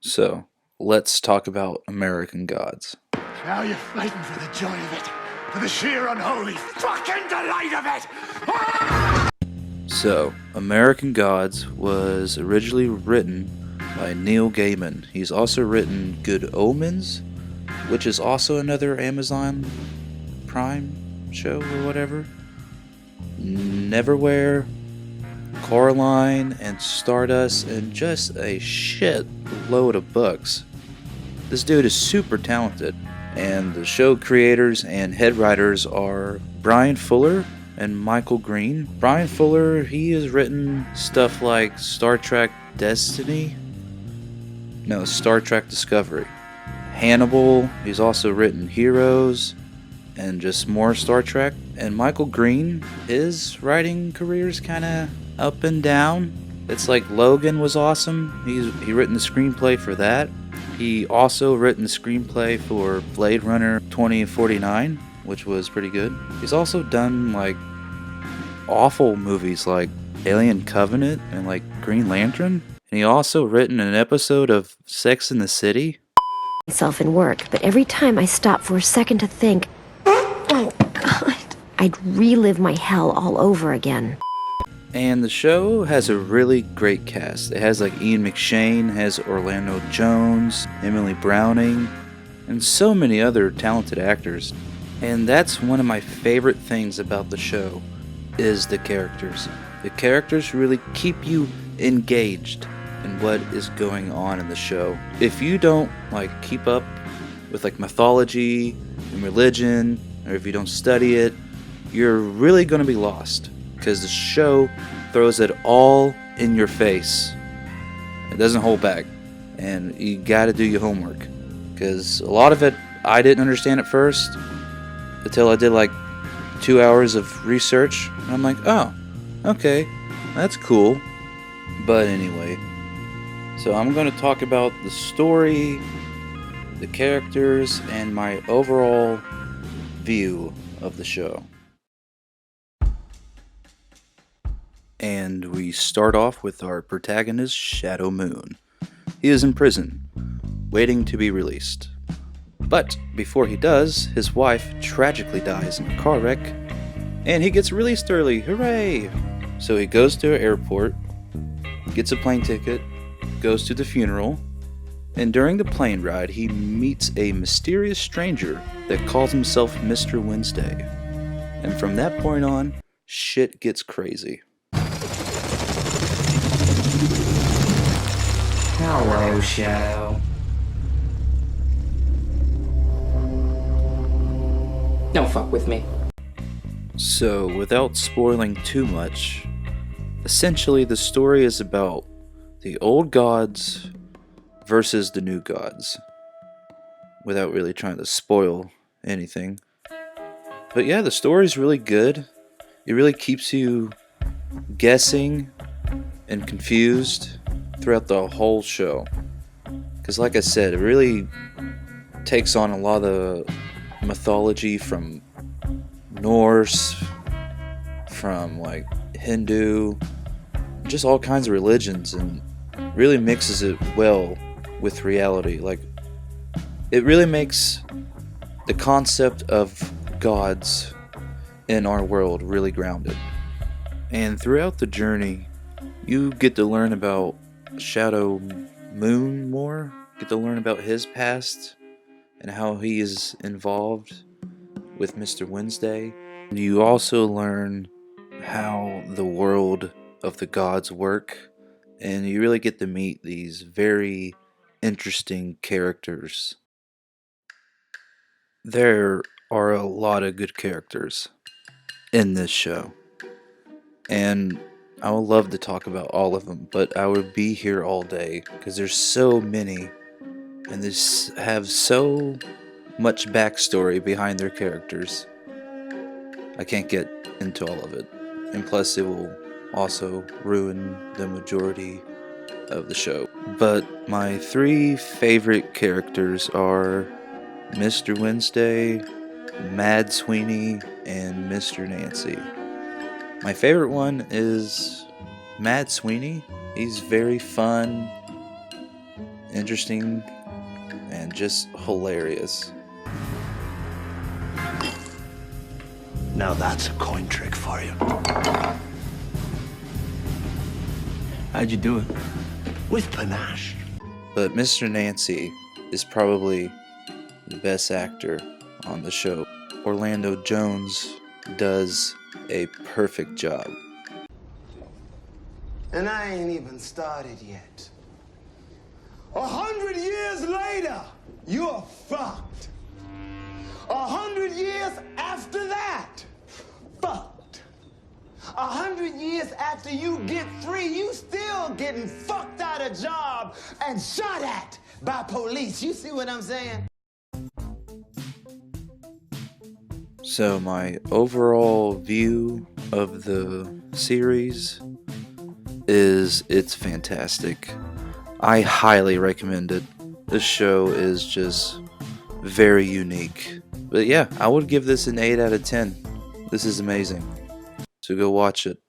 So, let's talk about American Gods. Now you're fighting for the joy of it, for the sheer unholy fucking delight of it! So, American Gods was originally written by Neil Gaiman. He's also written Good Omens, which is also another Amazon Prime show or whatever. Neverwhere, Coraline, and Stardust, and just a shit load of books. This dude is super talented, and the show creators and head writers are Brian Fuller and Michael Green. Brian Fuller, he has written stuff like Star Trek Star Trek Discovery. Hannibal, he's also written Heroes, and just more Star Trek. And Michael Green, his writing career's kinda up and down. It's like Logan was awesome. He written the screenplay for that. He also written the screenplay for Blade Runner 2049, which was pretty good. He's also done like awful movies like Alien Covenant and like Green Lantern. And he also written an episode of Sex and the City. Myself in work, but every time I stop for a second to think, oh God, I'd relive my hell all over again. And the show has a really great cast. It has like Ian McShane, has Orlando Jones, Emily Browning, and so many other talented actors. And that's one of my favorite things about the show, is the characters. The characters really keep you engaged in what is going on in the show. If you don't like keep up with like mythology and religion, or if you don't study it, you're really going to be lost, because the show throws it all in your face. It doesn't hold back, and you got to do your homework, because a lot of it I didn't understand at first until I did like 2 hours of research, and I'm like, oh, okay, that's cool. But anyway, so I'm going to talk about the story, the characters, and my overall view of the show. And we start off with our protagonist, Shadow Moon. He is in prison, waiting to be released. But before he does, his wife tragically dies in a car wreck, and he gets released early. Hooray! So he goes to an airport, gets a plane ticket, goes to the funeral, and during the plane ride, he meets a mysterious stranger that calls himself Mr. Wednesday. And from that point on, shit gets crazy. Hello, Shadow. Don't fuck with me. So, without spoiling too much, essentially the story is about the old gods versus the new gods, without really trying to spoil anything. But yeah, the story's really good. It really keeps you guessing and confused throughout the whole show. Because like I said, it really takes on a lot of mythology from Norse, from like Hindu, just all kinds of religions, and really mixes it well with reality. Like, it really makes the concept of gods in our world really grounded. And throughout the journey, you get to learn about Shadow Moon more, get to learn about his past and how he is involved with Mr. Wednesday. You also learn how the world of the gods work, and you really get to meet these very interesting characters. There are a lot of good characters in this show, and I would love to talk about all of them, but I would be here all day because there's so many, and they have so much backstory behind their characters. I can't get into all of it, and plus it will also ruin the majority of the show. But my three favorite characters are Mr. Wednesday, Mad Sweeney, and Mr. Nancy. My favorite one is Mad Sweeney. He's very fun interesting and just hilarious. Now that's a coin trick for you. How'd you do it? With panache. But Mr. Nancy is probably the best actor on the show. Orlando Jones does a perfect job. And I ain't even started yet. 100 years later, you're fucked. 100 years after that, fucked. 100 years after you get free, you still getting fucked out of job and shot at by police. You see what I'm saying? So my overall view of the series is it's fantastic. I highly recommend it. This show is just very unique. But yeah, I would give this an 8 out of 10. This is amazing. So go watch it.